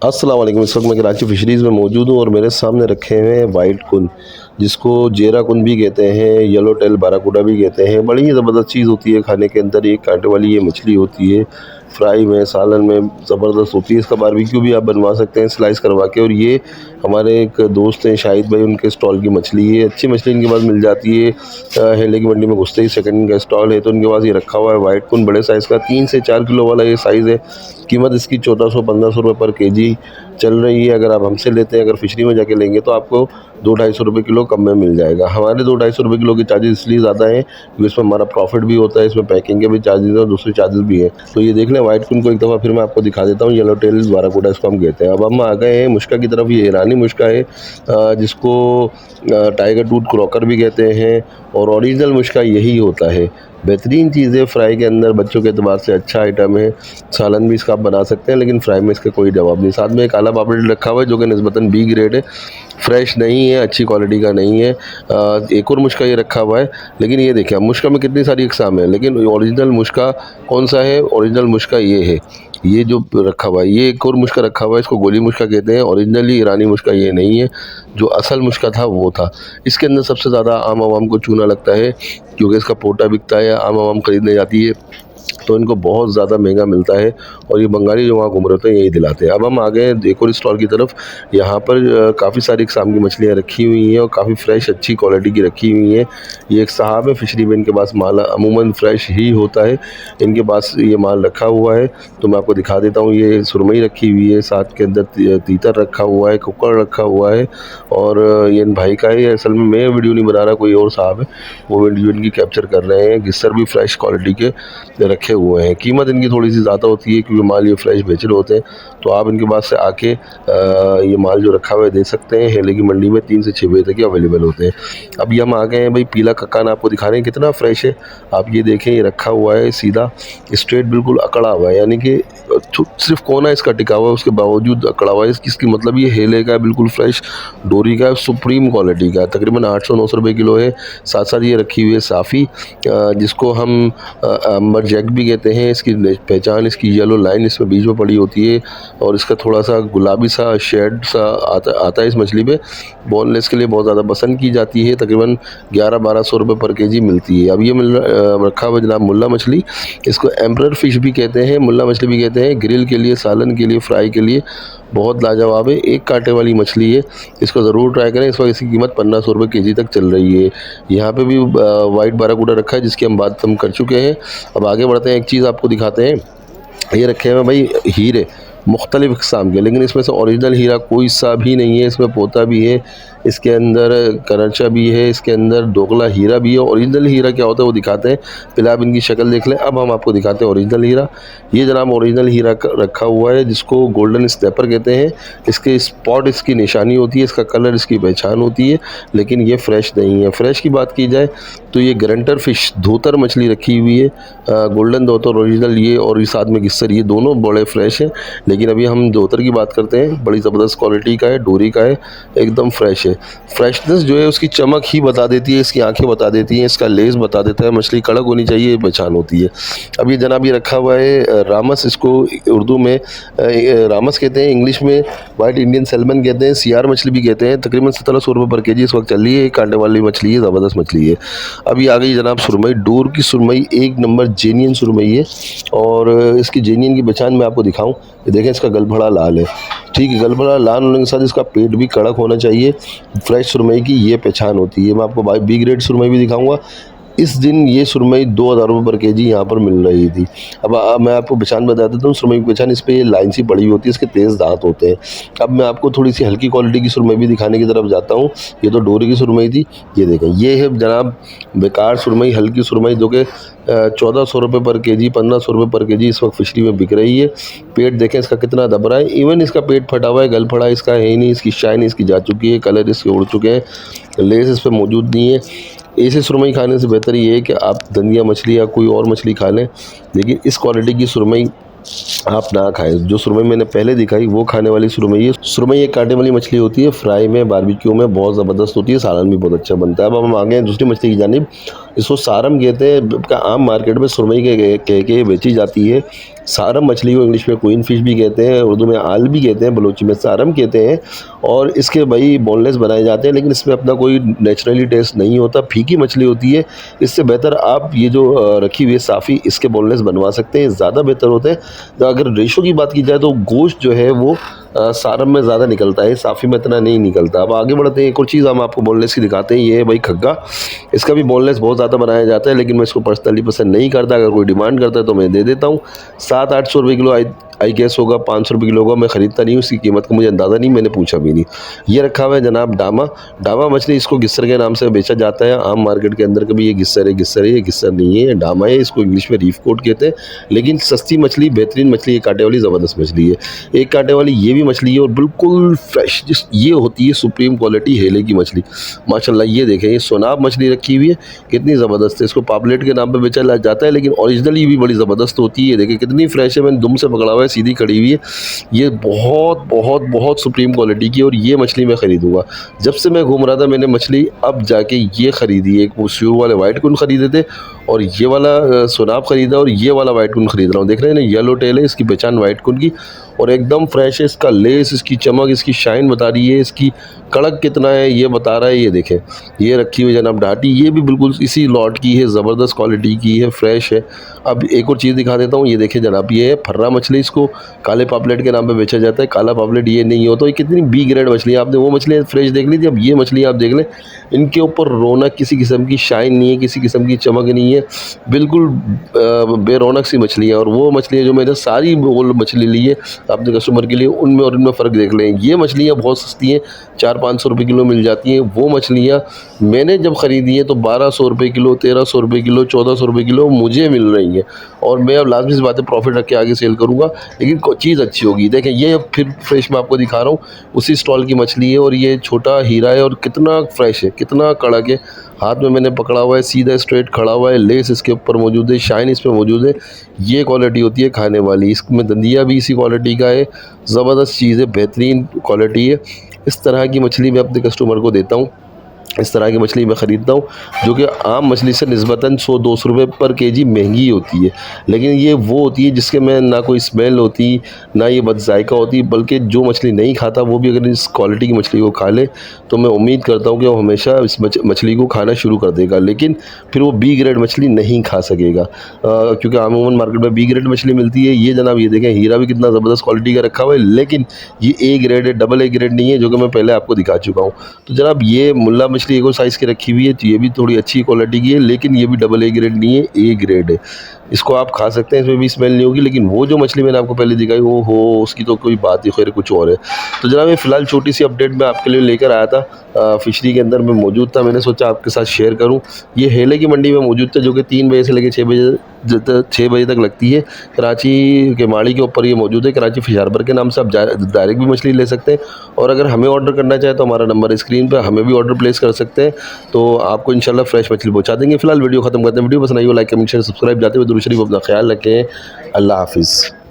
अस्सलाम वालेकुम। इस वक्त मैं कराची फ़िशरीज़ में मौजूद हूँ और मेरे सामने रखे हुए हैं वाइट कुन, जिसको जेरा कुन भी कहते हैं, येलो टेल बाराकूडा भी कहते हैं। बड़ी ही ज़बरदस्त चीज़ होती है खाने के अंदर। एक कांटे वाली ये मछली होती है, फ्राई में, सालन में ज़बरदस्त होती है। इसका बारबेक्यू भी आप बनवा सकते हैं स्लाइस करवा के। और ये हमारे एक दोस्त हैं शाहिद भाई, उनके स्टॉल की मछली है। अच्छी मछली इनके पास मिल जाती है। हेले की मंडी में घुसते ही सेकंड इनका स्टॉल है, तो इनके पास ये रखा हुआ है वाइट कुन बड़े साइज़ का। 3 से 4 किलो वाला ये साइज़ है। कीमत इसकी 1400-1500 रुपये पर केजी चल रही है। अगर आप हमसे लेते हैं, अगर फिशरी में जाके लेंगे तो आपको 200-250 रुपये किलो कम में मिल जाएगा। हमारे 200-250 रुपये किलो के चार्जेस इसलिए ज़्यादा हैं क्योंकि इसमें हमारा प्रॉफिट भी होता है, इसमें पैकिंग के भी चार्जेस हैं और दूसरे चार्जेस भी हैं। तो ये देख लें वाइट कुन को एक दफ़ा फिर मैं आपको दिखा देता हूँ। येलो टेल बाराकूडा इसको हम कहते हैं। अब हम आ गए हैं मुश्का की तरफ। ये ईरानी मुश्का है, जिसको टाइगर टूथ क्रॉकर भी कहते हैं, और ओरिजिनल मुश्का यही होता है। बेहतरीन चीज़ है फ्राई के अंदर, बच्चों के अतबार से अच्छा आइटम है। सालन भी इसका आप बना सकते हैं, लेकिन फ्राई में इसका कोई जवाब नहीं। साथ में एक काला पापड़ी रखा हुआ है जो कि निस्बतन बी ग्रेड है, फ्रेश नहीं है, अच्छी क्वालिटी का नहीं है। एक और मुश्का ये रखा हुआ है। लेकिन ये देखिए, मुश्का में कितनी सारी इकसाम है, लेकिन ओरिजिनल मुश्का कौन सा है? ओरिजिनल मुश्का ये है, ये जो रखा हुआ है। ये एक और मुश्का रखा हुआ है, इसको गोली मुश्का कहते हैं। ओरिजिनली ईरानी मुश्का ये नहीं है, जो असल मुश्का था वो था। इसके अंदर सबसे ज़्यादा आम आवाम को चूना लगता है क्योंकि इसका पोटा बिकता है, आम आवाम खरीदने जाती है, तो इनको बहुत ज़्यादा महंगा मिलता है। और ये बंगाली जो वहाँ घूम रहे होते हैं यही दिलाते हैं। अब हम आ गए हैं एक और स्टॉल की तरफ। यहाँ पर काफ़ी सारी इकसाम की मछलियाँ रखी हुई हैं और काफ़ी फ्रेश अच्छी क्वालिटी की रखी हुई हैं। ये एक साहब है फिशरी में, इनके पास माल अमूमन फ्रेश ही होता है। इनके पास ये माल रखा हुआ है, तो मैं आपको दिखा देता हूँ। ये सुरमई रखी हुई है, साथ के अंदर तीतर रखा हुआ है, कुक्कड़ रखा हुआ है, और ये इन भाई का है। असल में मैं वीडियो नहीं बना रहा, कोई और साहब है वो वीडियो इनकी कैप्चर कर रहे हैं। गिस्सर भी फ्रेश क्वालिटी के रखे हुए हैं। कीमत इनकी थोड़ी सी ज़्यादा होती है क्योंकि माल ये फ्रेश बेच रहे होते हैं, तो आप इनके पास से आके ये माल जो रखा हुआ है दे सकते हैं। हेले की मंडी में 3 से 6 बजे तक ये अवेलेबल होते हैं। अब ये हम आ गए हैं भाई, पीला कक्कान आपको दिखा रहे हैं कितना फ्रेश है। आप ये देखें, ये रखा हुआ है सीधा स्ट्रेट, बिल्कुल अकड़ा हुआ है, यानी कि सिर्फ कोना इसका टिका हुआ है, उसके बावजूद अकड़ा हुआ है। इसकी मतलब ये हेले का है, बिल्कुल फ्रेश डोरी का है, सुप्रीम क्वालिटी का है। तकरीबन 800-900 रुपये किलो है। साथ साथ ये रखी हुई है साफ़ी, जिसको हम अंबर जैक भी कहते हैं। इसकी पहचान इसकी येलो लाइन इसमें बीच में पड़ी होती है, और इसका थोड़ा सा गुलाबी सा शेड सा आता है इस मछली पे। बोनलेस के लिए बहुत ज़्यादा पसंद की जाती है। तकरीबन 1100-1200 रुपये पर केजी मिलती है। अब ये रखा हुआ जनाब मुल्ला मछली, इसको एम्परर फिश भी कहते हैं, मुल्ला मछली भी कहते हैं। ग्रिल के लिए, सालन के लिए, फ्राई के लिए बहुत लाजवाब है। एक कांटे वाली मछली है, इसको ज़रूर ट्राई करें। इस वक्त इसकी कीमत 1500 रुपये केजी तक चल रही है। यहाँ पे भी वाइट बाराकूडा रखा है जिसकी हम बात कर चुके हैं। अब आगे बढ़ते हैं, एक चीज़ आपको दिखाते हैं। ये रखे हैं भाई हीरे मुख्तलिफ़ इक़साम के, लेकिन इसमें से ओरिजिनल हीरा कोई सा भी नहीं है। इसमें पोता भी है, इसके अंदर करंचा भी है, इसके अंदर दोगला हीरा भी है। ओरिजिनल हीरा क्या होता है वो दिखाते हैं। पहले आप इनकी शक्ल देख लें, अब हम आपको दिखाते हैं ओरिजिनल हीरा। ये जनाब ओरिजिनल हीरा रखा हुआ है, जिसको गोल्डन स्नैपर कहते हैं। इसके स्पॉट इसकी निशानी होती है, इसका कलर इसकी पहचान होती है, लेकिन ये फ्रेश नहीं है। फ्रेश की बात की जाए तो ये गरंटर फ़िश धोतर मछली रखी हुई है, गोल्डन धोतर ओरिजिनल ये, और साथ में गिस्सर, ये दोनों बड़े फ्रेश हैं। लेकिन अभी हम धोतर की बात करते हैं, बड़ी ज़बरदस्त क्वालिटी का है, डोरी का है, एकदम फ्रेश है। फ्रेशनेस जो है उसकी चमक ही बता देती है, इसकी आंखें बता देती हैं, इसका लेस बता देता है। मछली कड़क होनी चाहिए, ये पहचान होती है। अब ये जनाब ये रखा हुआ है रामस, इसको उर्दू में रामस कहते हैं, इंग्लिश में वाइट इंडियन सैल्मन कहते हैं, सियार मछली भी कहते हैं। तकरीबन 1700 रुपये पर केजी इस वक्त चल रही है। एक कांटे वाली मछली है, ज़बरदस्त मछली है। अभी आ गई जनाब सुरमई, डोर की सुरमई, एक नंबर जेन्युइन सुरमई है। और इसकी जेन्युइन की पहचान मैं आपको दिखाऊं, ये देखें, इसका गलभड़ा लाल है। ठीक है, गलभड़ा लाल होने के साथ इसका पेट भी कड़क होना चाहिए। फ्रेश सुरमई की ये पहचान होती है। मैं आपको बी ग्रेड सुरमई भी दिखाऊंगा। इस दिन ये सुरमई 2000 रुपये पर केजी यहाँ पर मिल रही थी। अब मैं आपको पहचान बता देता हूँ सुरमई की पहचान। इस पर ये लाइन सी पड़ी होती है, इसके तेज़ दांत होते हैं। अब मैं आपको थोड़ी सी हल्की क्वालिटी की सुरमई भी दिखाने की तरफ जाता हूँ। ये तो डोरी की सुरमई थी, ये देखें, ये है जनाब बेकार सुरमई, हल्की सुरमई, जो कि 1400 रुपये पर केजी, 1500 रुपये पर केजी इस वक्त फिशरी में बिक रही है। पेट देखें इसका कितना दब रहा है, इवन इसका पेट फटा हुआ है, गल फड़ा इसका है ही नहीं। इसकी शाइन इसकी जा चुकी है, कलर इसके उड़ चुके हैं, लेस इस पर मौजूद नहीं है। ऐसे सुरमई खाने से बेहतर ये है कि आप दंदिया मछली या कोई और मछली खा लें, लेकिन इस क्वालिटी की सुरमई आप ना खाएं। जो सुरमई मैंने पहले दिखाई वो खाने वाली सुरमई है। सुरमई एक कांटे वाली मछली होती है, फ्राई में, बारबेक्यू में बहुत ज़बरदस्त होती है, सालन भी बहुत अच्छा बनता है। अब हम आ गए हैं दूसरी मछली की जानिब, इसको सारम कहते हैं। आम मार्केट में सुरमई के बेची जाती है। सारम मछली को इंग्लिश में क्वीन फिश भी कहते हैं, उर्दू में आल भी कहते हैं, बलोची में सारम कहते हैं। और इसके भाई बोनलेस बनाए जाते हैं, लेकिन इसमें अपना कोई नेचुरली टेस्ट नहीं होता, फीकी मछली होती है। इससे बेहतर आप ये जो रखी हुई है साफ़ी, इसके बोनलेस बनवा सकते हैं, ज़्यादा बेहतर होते हैं। तो अगर रेशो की बात की जाए तो गोश्त जो है वो सारम में ज़्यादा निकलता है, साफ़ी में इतना नहीं निकलता। अब आगे बढ़ते हैं, एक और चीज़ हम आपको बोनलेस की दिखाते हैं। ये है भाई खग्गा, इसका भी बोनलेस बहुत ज़्यादा बनाया जाता है, लेकिन मैं इसको पर्सनली पसंद नहीं करता। अगर कोई डिमांड करता है तो मैं दे देता हूँ। 700-800 रुपये किलो आई गेस होगा, 500 रुपये किलो होगा। मैं ख़रीदता नहीं हूँ, उसकी कीमत का मुझे अंदाज़ा नहीं, मैंने पूछा भी नहीं। ये रखा हुआ है जनाब डामा मछली, इसको गिस्सर के नाम से बेचा जाता है आम मार्केट के अंदर। कभी ये गिस्सर है, ये गिस्सर नहीं है, ये डामा है। इसको इंग्लिश में रीफ कोट कहते हैं, लेकिन सस्ती मछली, बेहतरीन मछली, एक कांटे वाली ज़बरदस्त मछली है। एक कांटे वाली ये भी मछली है और बिल्कुल फ्रेश, ये होती है सुप्रीम क्वालिटी हेले की मछली माशाल्लाह। ये देखें, ये सोनाब मछली रखी हुई है, कितनी ज़बरदस्त है। इसको पापलेट के नाम पे बेचा जाता है, लेकिन ओरिजिनली भी बड़ी ज़बरदस्त होती है। ये देखें कितनी फ्रेश है, मैंने दुम से पकड़ा हुआ है, सीधी खड़ी हुई है। ये बहुत बहुत बहुत सुप्रीम क्वालिटी की, और ये मछली मैं ख़रीदूँगा। जब से मैं घूम रहा था मैंने मछली अब जाके ये ख़रीदी है। एक वो श्योर वाले वाइट कुन ख़रीदे थे, और ये वाला सोनाब ख़रीदा, और ये वाला वाइट कुन ख़रीद रहा हूँ। देख रहे हैं ना, येलो टेल है, इसकी पहचान वाइट कुन की, और एकदम फ्रेश है। इसका लेस, इसकी चमक, इसकी शाइन बता रही है, इसकी कड़क कितना है ये बता रहा है। ये देखें, ये रखी हुई जनाब डाटी, ये भी बिल्कुल इसी लॉट की है, ज़बरदस्त क्वालिटी की है, फ्रेश है। अब एक और चीज़ दिखा देता हूँ। ये देखें जनाब, ये है फर्रा मछली, इसको काले पापलेट के नाम पे बेचा जाता है। काला पापलेट ये नहीं होता। ये कितनी बी ग्रेड मछली है। आपने वो मछलियाँ फ्रेश देख ली थी, अब ये मछली आप देख लें, इनके ऊपर रौनक, किसी किस्म की शाइन नहीं है, किसी किस्म की चमक नहीं है, बिल्कुल बेरौनक सी मछली है। और वो मछलियाँ जो मैंने सारी वो मछली ली है अपने कस्टमर के लिए, उनमें और इनमें फ़र्क देख लें। ये मछलियाँ बहुत सस्ती हैं, 400-500 रुपये किलो मिल जाती हैं। वो मछलियाँ मैंने जब ख़रीदी हैं तो 1200 रुपये किलो, 1300 रुपये किलो, 1400 रुपये किलो मुझे मिल रही हैं। और मैं अब लाज़मी सी बात है, प्रॉफिट रख के आगे सेल करूँगा, लेकिन चीज़ अच्छी होगी। देखें, ये फिर फ्रेश मैं आपको दिखा रहा हूँ, उसी स्टॉल की मछली है, और ये छोटा हीरा है, और कितना फ्रेश है, कितना कड़क है। हाथ में मैंने पकड़ा हुआ है, सीधा स्ट्रेट खड़ा हुआ है, लेस इसके ऊपर मौजूद है, शाइन इस पर मौजूद है। ये क्वालिटी होती है खाने वाली। इसमें दंदिया भी इसी क्वालिटी का है, ज़बरदस्त चीज़ है, बेहतरीन क्वालिटी है। इस तरह की मछली मैं अपने कस्टमर को देता हूँ, इस तरह की मछली मैं ख़रीदता हूँ, जो कि आम मछली से निस्बतन 100-200 रुपये पर केजी महंगी होती है। लेकिन ये वो होती है जिसके में ना कोई स्मेल होती, ना ये बदजायका होती, बल्कि जो मछली नहीं खाता वो भी अगर इस क्वालिटी की मछली को खा ले तो मैं उम्मीद करता हूँ कि वो हमेशा इस मछली को खाना शुरू कर देगा। लेकिन फिर वो बी ग्रेड मछली नहीं खा सकेगा, क्योंकि अमूमन मार्केट में बी ग्रेड मछली मिलती है। ये जनाब, ये देखें, हीरा भी कितना ज़बरदस्त क्वालिटी का रखा हुआ है, लेकिन ये ए ग्रेड है, डबल ए ग्रेड नहीं है, जो कि मैं पहले आपको दिखा चुका हूँ। तो जनाब, ये मुल्ला मछली एक और साइज़ की रखी हुई है, तो ये भी थोड़ी अच्छी क्वालिटी की है, लेकिन ये भी डबल ए ग्रेड नहीं है, ए ग्रेड है। इसको आप खा सकते हैं, इसमें भी स्मेल नहीं होगी। लेकिन वो जो मछली मैंने आपको पहले दिखाई, वो हो उसकी तो कोई बात ही खैर कुछ और है। तो जनाब, ये फ़िलहाल छोटी सी अपडेट मैं आपके लिए लेकर आया था। फ़िशरी के अंदर मैं मौजूद था, मैंने सोचा आपके साथ शेयर करूं। ये हेले की मंडी में मौजूद था, जो कि 3 बजे से लेकर 6 बजे तक लगती है। कराची के माड़ी के ऊपर ये मौजूद है, कराची फिश हार्बर के नाम से आप डायरेक्ट भी मछली ले सकते हैं। और अगर हमें ऑर्डर करना चाहे तो हमारा नंबर है स्क्रीन पर, हमें भी ऑर्डर प्लेस कर सकते हैं, तो आपको इंशाल्लाह फ्रेश मछली पहुँचा देंगे। फिलहाल वीडियो ख़त्म करते हैं। वीडियो पसंद आई हो लाइक, कमेंट, शेयर, सब्सक्राइब। जाते हुए दुरूद शरीफ अपना ख्याल रखें। अल्लाह हाफ़िज़।